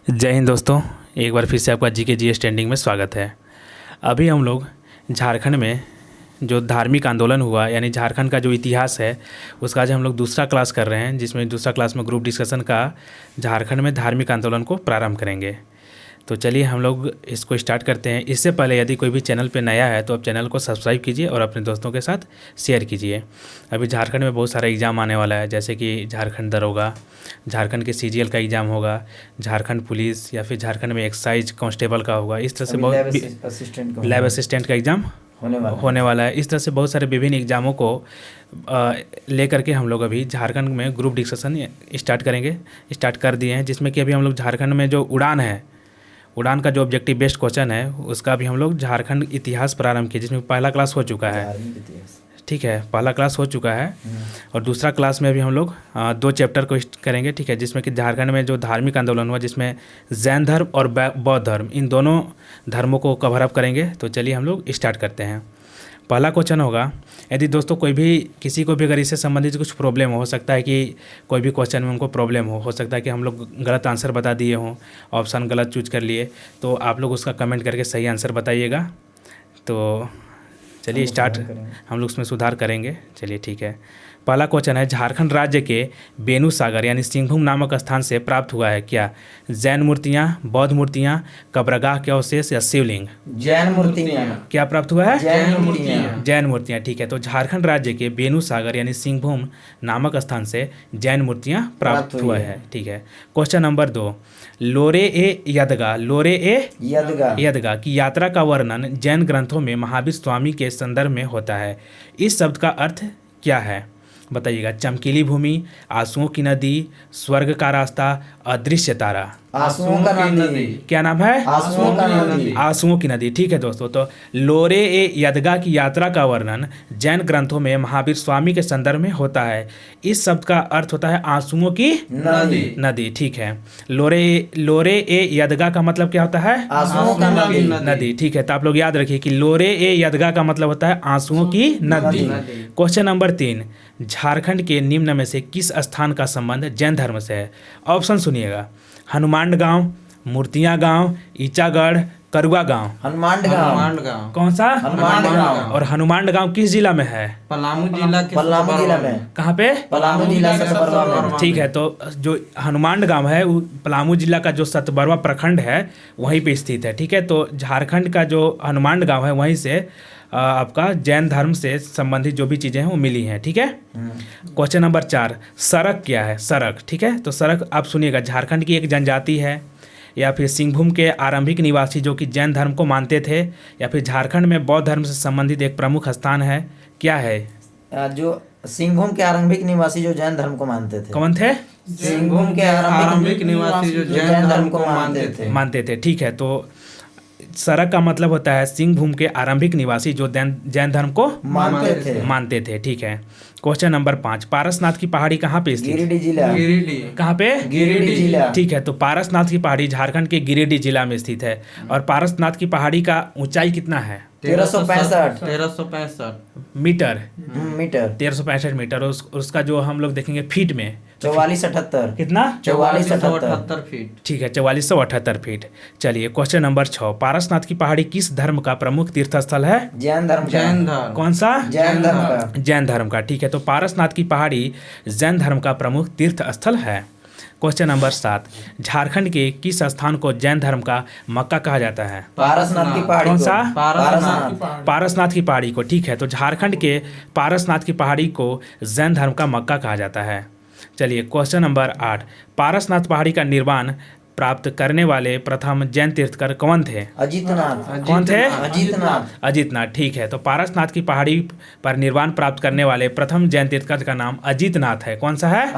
जय हिंद दोस्तों, एक बार फिर से आपका जीके जीएस ट्रेंडिंग में स्वागत है। अभी हम लोग झारखंड में जो धार्मिक आंदोलन हुआ यानी झारखंड का जो इतिहास है उसका आज हम लोग दूसरा क्लास कर रहे हैं, जिसमें दूसरा क्लास में ग्रुप डिस्कशन का झारखंड में धार्मिक आंदोलन को प्रारंभ करेंगे। तो चलिए हम लोग इसको स्टार्ट करते हैं। इससे पहले यदि कोई भी चैनल पे नया है तो आप चैनल को सब्सक्राइब कीजिए और अपने दोस्तों के साथ शेयर कीजिए। अभी झारखंड में बहुत सारा एग्ज़ाम आने वाला है, जैसे कि झारखंड दरोगा, झारखंड के सीजीएल का एग्ज़ाम होगा, झारखंड पुलिस या फिर झारखंड में एक्साइज कांस्टेबल का होगा। इस तरह से बहुत लैब असिस्टेंट का एग्ज़ाम होने वाला है। इस तरह से बहुत सारे विभिन्न एग्ज़ामों को लेकर के हम लोग अभी झारखंड में ग्रुप डिस्कशन स्टार्ट कर दिए हैं, जिसमें कि अभी हम लोग झारखंड में जो उड़ान का जो ऑब्जेक्टिव बेस्ड क्वेश्चन है उसका भी हम लोग झारखंड इतिहास प्रारंभ किया, जिसमें पहला क्लास हो चुका है। ठीक है, पहला क्लास हो चुका है और दूसरा क्लास में अभी हम लोग 2 चैप्टर को करेंगे। ठीक है, जिसमें कि झारखंड में जो धार्मिक आंदोलन हुआ, जिसमें जैन धर्म और बौद्ध धर्म, इन दोनों धर्मों को कवर अप करेंगे। तो चलिए हम लोग स्टार्ट करते हैं। पहला क्वेश्चन होगा, यदि दोस्तों किसी को भी अगर इससे संबंधित कुछ प्रॉब्लम हो सकता है कि कोई भी क्वेश्चन में उनको प्रॉब्लम हो सकता है कि हम लोग गलत आंसर बता दिए हों, ऑप्शन गलत चूज कर लिए, तो आप लोग उसका कमेंट करके सही आंसर बताइएगा। तो चलिए स्टार्ट, हम लोग उसमें सुधार करेंगे। चलिए ठीक है। पहला क्वेश्चन है, झारखंड राज्य के बेनू सागर यानी सिंहभूम नामक स्थान से प्राप्त हुआ है क्या जैन मूर्तियाँ, बौद्ध मूर्तियाँ, कब्रगाह के अवशेष या शिवलिंग? जैन मूर्तियाँ। क्या प्राप्त हुआ है? जैन मूर्तियाँ। जैन मूर्तियाँ। ठीक है, तो झारखंड राज्य के बेनू सागर यानी सिंहभूम नामक स्थान से जैन मूर्तियाँ प्राप्त हुआ है। ठीक है। क्वेश्चन नंबर 2, लोरे ए यदगा की यात्रा का वर्णन जैन ग्रंथों में महावीर स्वामी के संदर्भ में होता है। इस शब्द का अर्थ क्या है? बताइएगा। चमकीली भूमि, आंसुओं की नदी, स्वर्ग का रास्ता, अदृश्य तारा। आंसुओं का नदी। क्या नाम है? आंसुओं का नदी। आंसुओं की नदी। ठीक है दोस्तों, तो लोरे ए यदगा की यात्रा का वर्णन जैन ग्रंथों में महावीर स्वामी के संदर्भ में होता है। इस शब्द का अर्थ होता है आंसुओं की नदी। ठीक है, लोरे ए यदगा का मतलब क्या होता है? आंसुओं का नदी। ठीक है, तो आप लोग याद रखिए कि लोरे ए यदगा का मतलब होता है आंसुओं की नदी। क्वेश्चन नंबर 3, झारखंड के निम्न में से किस स्थान का संबंध जैन धर्म से है? ऑप्शन सुनिएगा। हनुमान गांव, मूर्तियां गांव, ईचागढ़, करुआ गांव। हनुमान गांव। कौन सा? हनुमान गांव। और हनुमान गांव किस जिला में है? पलामू जिला में। कहाँ पे? पलामू जिला सतबरवा में। ठीक है, तो जो हनुमान गांव है वो पलामू जिला का जो सतबरवा प्रखंड है वहीं पे स्थित है। ठीक है, तो झारखंड का जो हनुमान गांव है वहीं से आपका जैन धर्म से संबंधित जो भी चीज़ें हैं वो मिली हैं। ठीक है। क्वेश्चन नंबर 4, सड़क क्या है? सड़क। ठीक है, तो सड़क आप सुनिएगा। झारखंड की एक जनजाति है या फिर सिंहभूम के आरंभिक निवासी जो कि जैन धर्म को मानते थे, या फिर झारखंड में बौद्ध धर्म से संबंधित एक प्रमुख स्थान है। क्या है? जो सिंहभूम के आरंभिक निवासी जो जैन धर्म को मानते थे। कौन थे? सिंहभूम के आरंभिक निवासी जो जैन धर्म को मानते थे। ठीक है, तो सड़क का मतलब होता है सिंहभूम के आरंभिक निवासी जो जैन धर्म को मानते थे। ठीक है। क्वेश्चन नंबर 5, पारसनाथ की पहाड़ी कहाँ पे स्थित? गिरिडीह जिला। कहाँ पे? गिरिडीह जिला। ठीक है, तो पारसनाथ की पहाड़ी झारखंड के गिरिडीह जिला में स्थित है। और पारसनाथ की पहाड़ी का ऊंचाई कितना है? 1365 मीटर। 1365 मीटर। और उसका जो हम लोग देखेंगे फीट में 4478। कितना? 4478 फीट। ठीक है, 4478 फीट। चलिए क्वेश्चन नंबर 6, पारसनाथ की पहाड़ी किस धर्म का प्रमुख तीर्थ स्थल है? जैन धर्म। कौन सा? जैन धर्म का। ठीक है, तो पारसनाथ की पहाड़ी जैन धर्म का प्रमुख तीर्थ स्थल है। क्वेश्चन नंबर 7, झारखंड के किस स्थान को जैन धर्म का मक्का कहा जाता है? पारसनाथ की पहाड़ी। कौन सा? पारसनाथ की पहाड़ी को। ठीक है, तो झारखंड के पारसनाथ की पहाड़ी को जैन धर्म का मक्का कहा जाता है। चलिए क्वेश्चन नंबर 8, पारसनाथ पहाड़ी का निर्वाण प्राप्त करने वाले प्रथम जैन तीर्थकर कौन थे? अजितनाथ। कौन थे? अजितनाथ। ठीक है, तो पारसनाथ की पहाड़ी पर निर्वाण प्राप्त करने वाले प्रथम जैन तीर्थकर का नाम अजितनाथ है। कौन सा है?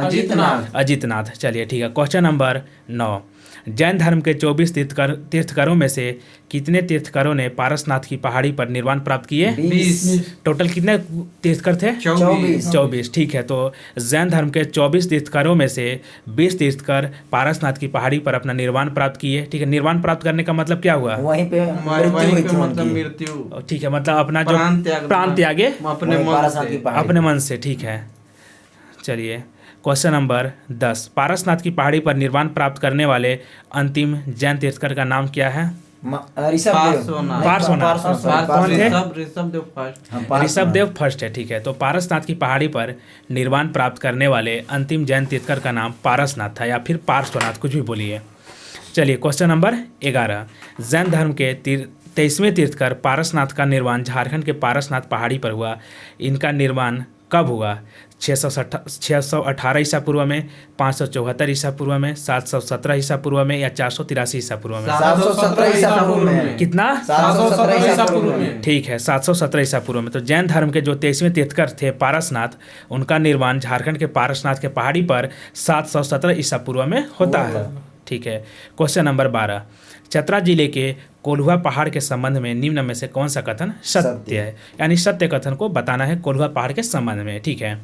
अजितनाथ। चलिए ठीक है। क्वेश्चन नंबर 9, जैन धर्म के 24 तीर्थकरों में से कितने तीर्थकरों ने पारसनाथ की पहाड़ी पर निर्वाण प्राप्त किए? 20। टोटल कितने तीर्थकर थे? 24। ठीक है, तो जैन धर्म के 24 तीर्थकरों में से 20 तीर्थकर पारसनाथ की पहाड़ी पर अपना निर्वाण प्राप्त किए। ठीक है, निर्वाण प्राप्त करने का मतलब क्या हुआ? वहीं पे मृत्यु। ठीक है, मतलब अपना जो प्राण त्यागे अपने मन से। ठीक है। चलिए क्वेश्चन नंबर 10, पारसनाथ की पहाड़ी पर निर्वाण प्राप्त करने वाले अंतिम जैन तीर्थकर का नाम क्या है? ऋषभदेव फर्स्ट है, ठीक है। तो पारसनाथ की पहाड़ी पर निर्वाण प्राप्त करने वाले अंतिम जैन तीर्थकर का नाम पारसनाथ था या फिर पार्श्वनाथ, कुछ भी बोलिए। चलिए क्वेश्चन नंबर 11, जैन धर्म के 23वें तीर्थकर पारसनाथ का निर्माण झारखंड के पारसनाथ पहाड़ी पर हुआ। इनका निर्माण कब हुआ? 618 ईसा पूर्व में, 574 ईसा पूर्व में, 717 ईसा पूर्व में या 483 ईसा पूर्व में? 717 ईसा पूर्व में। कितना? 717 ईसा पूर्व में। ठीक है, 717 ईसा पूर्व में। तो जैन धर्म के जो 23वें तीर्थकर थे पारसनाथ, उनका निर्माण झारखंड के पारसनाथ के पहाड़ी पर 717 ईसा पूर्व में होता है। ठीक है। क्वेश्चन नंबर 12, चतरा जिले के कोल्हुआ पहाड़ के संबंध में निम्न में से कौन सा कथन सत्य है? यानी सत्य कथन को बताना है कोल्हुआ पहाड़ के संबंध में। ठीक है।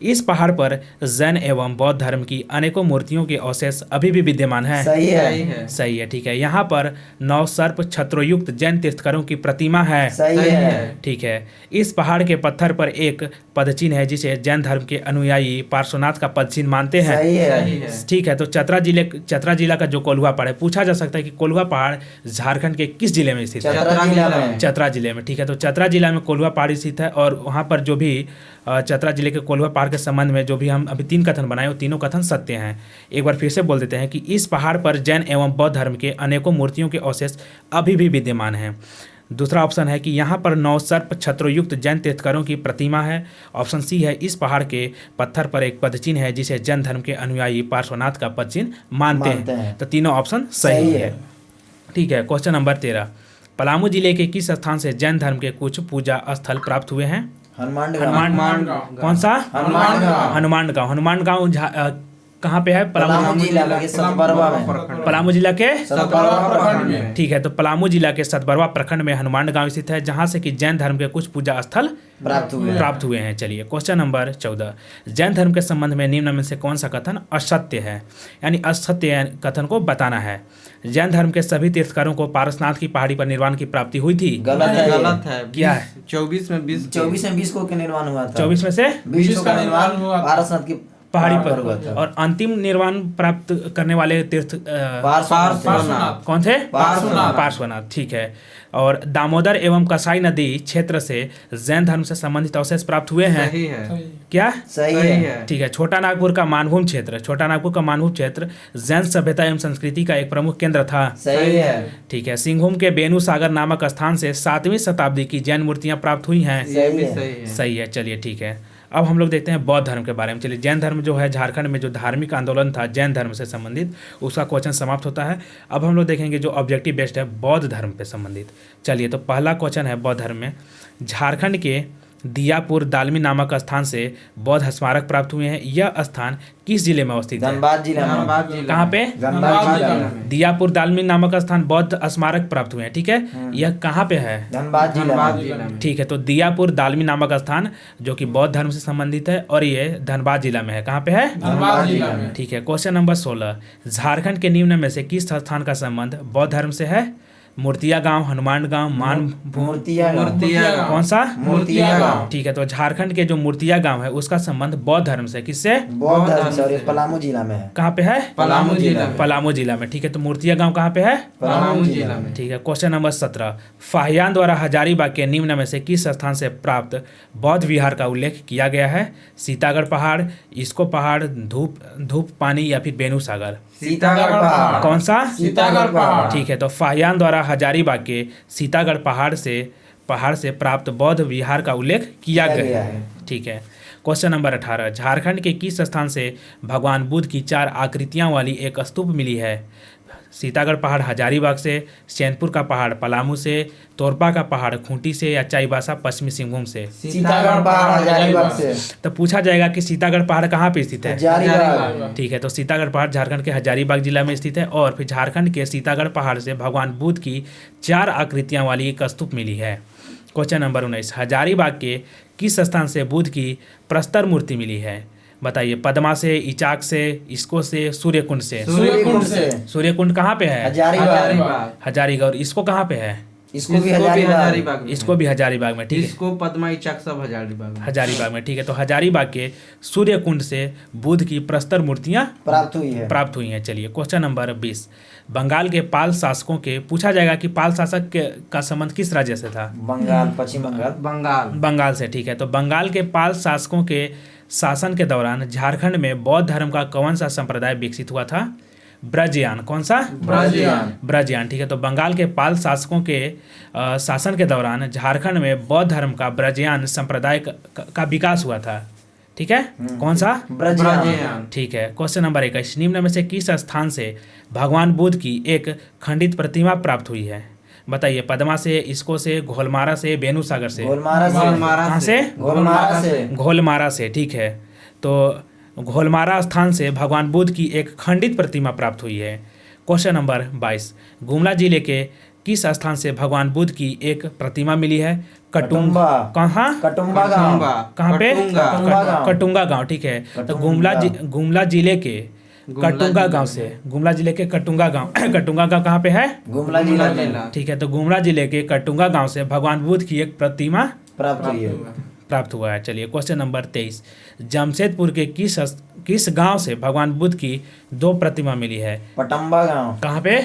इस पहाड़ पर जैन एवं बौद्ध धर्म की अनेकों मूर्तियों के अवशेष अभी भी विद्यमान है। सही है। सही है, ठीक है। यहाँ पर 9 सर्प छत्रोयुक्त जैन तीर्थकरों की प्रतिमा है। सही है। ठीक है। इस पहाड़ के पत्थर पर एक पदचिन्ह है जिसे जैन धर्म के अनुयायी पार्श्वनाथ का पदचिन्ह मानते हैं। सही है। ठीक है। तो चतरा जिला का जो कोल्हुआ पहाड़ है, पूछा जा सकता है कि कोल्हुआ पहाड़ झारखंड के किस जिले में स्थित है? चतरा जिले में। ठीक है। तो चतरा जिला में कोल्हुआ पहाड़ स्थित है और वहाँ पर जो भी चतरा जिले के कोल्हुआ पहाड़ के संबंध में जो भी हम अभी 3 कथन बनाए, वो तीनों कथन सत्य हैं। एक बार फिर से बोल देते हैं कि इस पहाड़ पर जैन एवं बौद्ध धर्म के अनेकों मूर्तियों के अवशेष अभी भी विद्यमान हैं। दूसरा ऑप्शन है कि यहाँ पर 9 सर्प छत्रोयुक्त जैन तीर्थकरों की प्रतिमा है। ऑप्शन सी है, इस पहाड़ के पत्थर पर एक पदचिन्ह है जिसे जैन धर्म के अनुयायी पार्श्वनाथ का पदचिन्ह मानते हैं। तो तीनों ऑप्शन सही है। ठीक है। क्वेश्चन नंबर 13, पलामू जिले के किस स्थान से जैन धर्म के कुछ पूजा स्थल प्राप्त हुए हैं? हनुमानगांव। कौन सा? हनुमानगांव। हनुमानगांव कहाँ पे है? पलामू जिला के सतबरवा में। पलामू जिला के सतबरवा प्रखंड में। ठीक है। तो पलामू जिला के सतबरवा प्रखंड में हनुमानगांव स्थित है, जहाँ से कि जैन धर्म के कुछ पूजा स्थल प्राप्त हुए हैं। चलिए क्वेश्चन नंबर 14, जैन धर्म के संबंध में निम्न में से कौन सा कथन असत्य है? यानी असत्य कथन को बताना है। जैन धर्म के सभी तीर्थकरों को पारसनाथ की पहाड़ी पर निर्वाण की प्राप्ति हुई थी। गलत है। क्या है? 24 में 20 को निर्माण हुआ था। 24 में से 20 का निर्माण हुआ पारसनाथ की पहाड़ी पर हुआ था। और अंतिम निर्वाण प्राप्त करने वाले तीर्थ पार्श्वनाथ। कौन थे? पार्श्वनाथ। ठीक है। और दामोदर एवं कसाई नदी क्षेत्र से जैन धर्म से संबंधित अवशेष प्राप्त हुए हैं। सही है। क्या? सही है। ठीक है। छोटा नागपुर का मानभूम क्षेत्र जैन सभ्यता एवं संस्कृति का एक प्रमुख केंद्र था। सही है। ठीक है। सिंहभूम के बेनू सागर नामक स्थान से 7वीं शताब्दी की जैन मूर्तियां प्राप्त हुई हैं। सही है। चलिए ठीक है। अब हम लोग देखते हैं बौद्ध धर्म के बारे में। चलिए, जैन धर्म जो है झारखंड में जो धार्मिक आंदोलन था जैन धर्म से संबंधित, उसका क्वेश्चन समाप्त होता है। अब हम लोग देखेंगे जो ऑब्जेक्टिव बेस्ड है बौद्ध धर्म पे संबंधित। चलिए, तो पहला क्वेश्चन है बौद्ध धर्म में, झारखंड के दियापुर दालमी नामक स्थान से बौद्ध स्मारक प्राप्त हुए हैं। यह स्थान किस जिले में अवस्थित है? धनबाद जिला में। कहाँ पे? धनबाद जिला में। दियापुर दालमी नामक स्थान बौद्ध स्मारक प्राप्त हुए हैं। ठीक है। यह कहाँ पे है? धनबाद जिला में। ठीक है। तो दियापुर दालमी नामक स्थान जो कि बौद्ध धर्म से संबंधित है और ये धनबाद जिला में है। कहाँ पे है? धनबाद जिला में। ठीक है। क्वेश्चन नंबर 16, झारखंड के निम्न में से किस स्थान का संबंध बौद्ध धर्म से है? मूर्तिया गांव, हनुमान गांव, मूर्तिया कौन सा? मूर्तिया गांव। ठीक है। तो झारखंड के जो मूर्तिया गांव है उसका संबंध बौद्ध धर्म से किससे? बौद्ध धर्म से। और ये पलामू जिला में है। कहाँ पे है? पलामू जिला में। पलामू जिला में। ठीक है। तो मूर्तिया गांव कहाँ पे है? पलामू जिला में। ठीक है। क्वेश्चन नंबर 17, फाहियान द्वारा हजारीबाग के निम्न में से किस स्थान से प्राप्त बौद्ध विहार का उल्लेख किया गया है? सीतागढ़ पहाड़, इसको पहाड़, धूप पानी या फिर बेनू सागर? सीतागढ़ पहाड़। कौन सा? सीतागढ़ पहाड़। ठीक है। तो फाहियान द्वारा हजारीबाग के सीतागढ़ पहाड़ से प्राप्त बौद्ध विहार का उल्लेख किया गया है। ठीक है। क्वेश्चन नंबर 18, झारखंड के किस स्थान से भगवान बुद्ध की 4 आकृतियां वाली एक स्तूप मिली है? सीतागढ़ पहाड़ हजारीबाग से, चैनपुर का पहाड़ पलामू से, तोरपा का पहाड़ खूंटी से या चाईबासा पश्चिमी सिंहभूम से? सीतागढ़ पहाड़ हजारीबाग से। तो पूछा जाएगा कि सीतागढ़ पहाड़ कहाँ पे स्थित है? हजारीबाग। ठीक है। तो सीतागढ़ पहाड़ झारखंड के हजारीबाग जिला में स्थित है और फिर झारखंड के सीतागढ़ पहाड़ से भगवान बुद्ध की 4 आकृतियां वाली एक स्तूप मिली है। क्वेश्चन नंबर 19, हजारीबाग के किस स्थान से बुद्ध की प्रस्तर मूर्ति मिली है? बताइए। पद्मा से, इचाक से, इसको से, सूर्यकुंड से? सूर्यकुंड से। सूर्यकुंड कहाँ पे है? हजारीबाग। हजारीबाग। और इसको कहाँ पे है? इसको भी हजारीबाग में। इसको भी हजारीबाग में, ठीक है। इसको पद्मा इचक सब हजारीबाग में। हजारीबाग में, ठीक है। तो हजारीबाग के सूर्य कुंड से बुद्ध की प्रस्तर मूर्तियां प्राप्त हुई हैं। चलिए क्वेश्चन नंबर 20, बंगाल के पाल शासकों के पूछा जाएगा कि पाल शासक का संबंध किस राज्य से था? बंगाल, पश्चिम बंगाल। बंगाल से, ठीक है। तो बंगाल के पाल शासकों के शासन के दौरान झारखंड में बौद्ध धर्म का कौन सा संप्रदाय विकसित हुआ था? ब्रजयान। कौन सा? ब्रजयान, ठीक है। तो बंगाल के पाल शासकों के शासन के दौरान झारखंड में बौद्ध धर्म का ब्रजयान संप्रदाय का विकास हुआ था, ठीक है। कौन सा? ब्रजयान, ठीक है। क्वेश्चन नंबर 21, निम्न में से किस स्थान से भगवान बुद्ध की एक खंडित प्रतिमा प्राप्त हुई है? बताइए। पद्मा से, इसको से, घोलमारा से, बेनूसागर से? कहाँ से? घोलमारा से, ठीक है। तो घोलमारा स्थान से भगवान बुद्ध की एक खंडित प्रतिमा प्राप्त हुई है। क्वेश्चन नंबर 22, गुमला जिले के किस स्थान से भगवान बुद्ध की एक प्रतिमा मिली है? कटुंबा। कहाँ? कटुंबा गांव। कहाँ पे? कटुंगा गांव, ठीक है। तो गुमला जिले के कटुंगा गांव से, गुमला जिले के कटुंगा गांव कटुंगा गांव कहाँ पे है? गुमला जिला, ठीक है। तो गुमला जिले के कटुंगा गांव से भगवान बुद्ध की एक प्रतिमा प्राप्त हुआ है। चलिए क्वेश्चन नंबर 23, जमशेदपुर के किस गांव से भगवान बुद्ध की 2 प्रतिमा मिली है? पटम्बा गांव। कहाँ पे?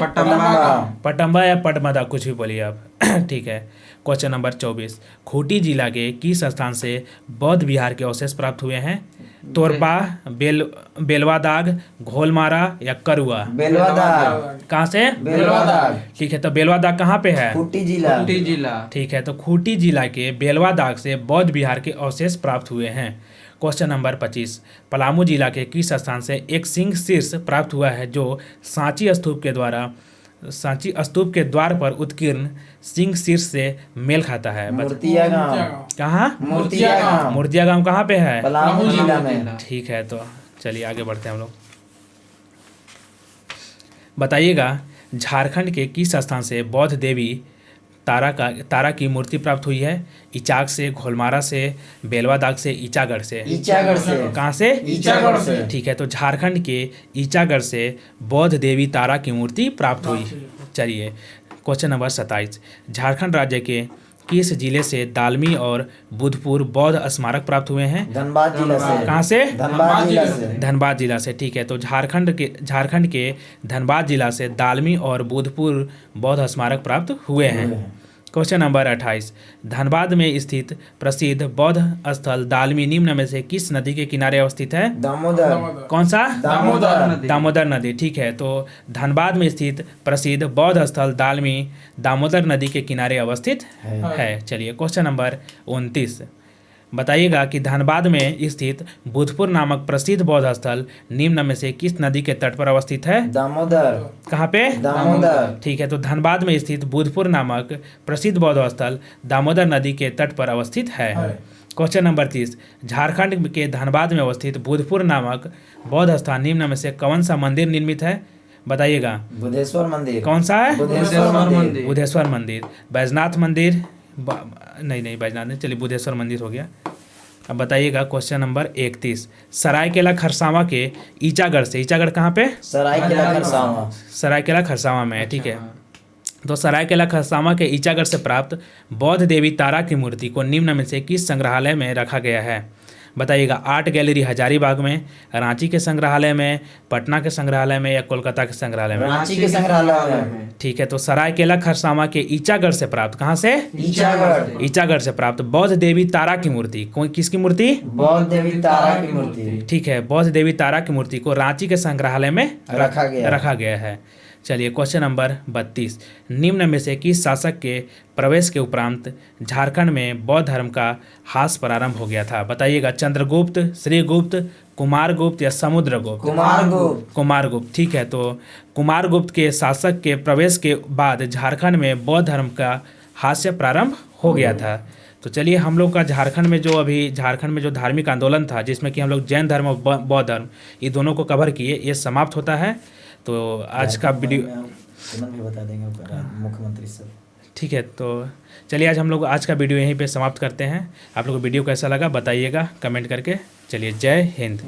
पटम्बा या पटमदा, कुछ भी बोलिए आप ठीक है। क्वेश्चन नंबर 24, खूंटी जिला के किस स्थान से बौद्ध विहार के अवशेष प्राप्त हुए हैं? तोरपा, बेलवादाग, घोलमारा या करुआ? बेलवादाग। कहाँ से? बेलवादाग, ठीक है। तो बेलवादाग कहाँ पे है? खूंटी जिला, ठीक है। तो खूंटी जिला के बेलवादाग से बौद्ध विहार के अवशेष प्राप्त हुए हैं। क्वेश्चन नंबर 25, पलामू जिला के किस स्थान से एक सिंह शीर्ष प्राप्त हुआ है जो सांची स्तूप के द्वार पर उत्कीर्ण सिंह शीर्ष से मेल खाता है? मूर्तिया गांव। कहाँ? मूर्तिया गांव कहाँ पे है? पलामू जिला में, ठीक है। तो चलिए आगे बढ़ते हैं हम लोग। बताइएगा, झारखंड के किस स्थान से बौद्ध देवी तारा की मूर्ति प्राप्त हुई है? इचाक से, घोलमारा से, बेलवादाग से, ईचागढ़ से? कहाँ से? ईचागढ़ से, ठीक है। तो झारखंड के ईचागढ़ से बौद्ध देवी तारा की मूर्ति प्राप्त हुई। चलिए क्वेश्चन नंबर 27, झारखंड राज्य के किस जिले से दालमी और बुधपुर बौद्ध स्मारक प्राप्त हुए हैं? धनबाद जिला से। कहाँ से? धनबाद जिला से, ठीक है। तो झारखंड के धनबाद जिला से दालमी और बुधपुर बौद्ध स्मारक प्राप्त हुए हैं। क्वेश्चन नंबर 28, धनबाद में स्थित प्रसिद्ध बौद्ध स्थल दालमी निम्न में से किस नदी के किनारे अवस्थित है? दामोदर। कौन सा? दामोदर नदी, ठीक है। तो धनबाद में स्थित प्रसिद्ध बौद्ध स्थल दालमी दामोदर नदी के किनारे अवस्थित है। चलिए क्वेश्चन नंबर 29, बताइएगा कि धनबाद में स्थित बुधपुर नामक प्रसिद्ध बौद्ध स्थल निम्न में से किस नदी के तट पर अवस्थित है? दामोदर। कहाँ पे? दामोदर, ठीक है। तो धनबाद में स्थित बुधपुर नामक प्रसिद्ध बौद्ध स्थल दामोदर नदी के तट पर अवस्थित है। क्वेश्चन नंबर 30, झारखंड के धनबाद में अवस्थित बुधपुर नामक बौद्ध स्थान निम्न में से कौन सा मंदिर निर्मित है? बताइएगा। बुधेश्वर मंदिर। कौन सा है? बुधेश्वर मंदिर। बैजनाथ मंदिर? नहीं बैजनाथ नहीं, चलिए बुधेश्वर मंदिर हो गया। अब बताइएगा क्वेश्चन नंबर 31, सरायकेला खरसावां के ईचागढ़ से, ईचागढ़ कहाँ पे? सरायकेला खरसावां में, ठीक है। तो सरायकेला खरसावां के ईचागढ़ से प्राप्त बौद्ध देवी तारा की मूर्ति को निम्न में से किस संग्रहालय में रखा गया है? बताइएगा। आर्ट गैलरी हजारीबाग में, रांची के संग्रहालय में, पटना के संग्रहालय में या कोलकाता के संग्रहालय में? रांची के संग्रहालय में, ठीक है। तो सरायकेला खरसावां के ईचागढ़ से प्राप्त, कहाँ से? ईचागढ़ से प्राप्त बौद्ध देवी तारा की मूर्ति, किसकी मूर्ति? बौद्ध देवी तारा की मूर्ति, ठीक है। बौद्ध देवी तारा की मूर्ति को रांची के संग्रहालय में रखा गया है। चलिए क्वेश्चन नंबर 32, निम्न में से किस शासक के प्रवेश के उपरांत झारखंड में बौद्ध धर्म का ह्रास प्रारंभ हो गया था? बताइएगा। चंद्रगुप्त, श्रीगुप्त, कुमारगुप्त या समुद्रगुप्त? कुमारगुप्त, ठीक है। तो कुमारगुप्त के शासक के प्रवेश के बाद झारखंड में बौद्ध धर्म का ह्रास प्रारंभ हो गया था। तो चलिए हम लोग का झारखंड में जो धार्मिक आंदोलन था, जिसमें कि हम लोग जैन धर्म और बौद्ध धर्म ये दोनों को कवर किए, ये समाप्त होता है। तो आज का वीडियो भी बता देंगे मुख्यमंत्री सर, ठीक है। तो चलिए आज का वीडियो यहीं पे समाप्त करते हैं। आप लोगों को वीडियो कैसा लगा बताइएगा कमेंट करके। चलिए जय हिंद।